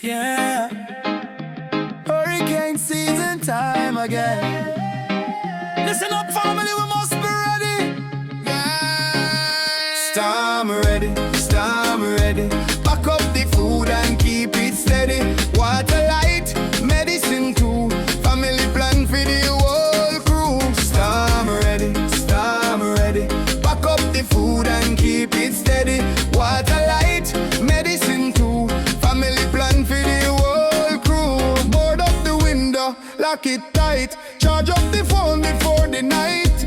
Yeah, hurricane season time again. Listen up, family, we must be ready. Storm ready. Pack up the food and keep it steady. Water light, medicine too. Family plan for the whole crew. Storm ready. Pack up the food and keep it steady. Water light, medicine too. Family plan for the whole crew. Board up the window, lock it tight. Charge up the phone before the night.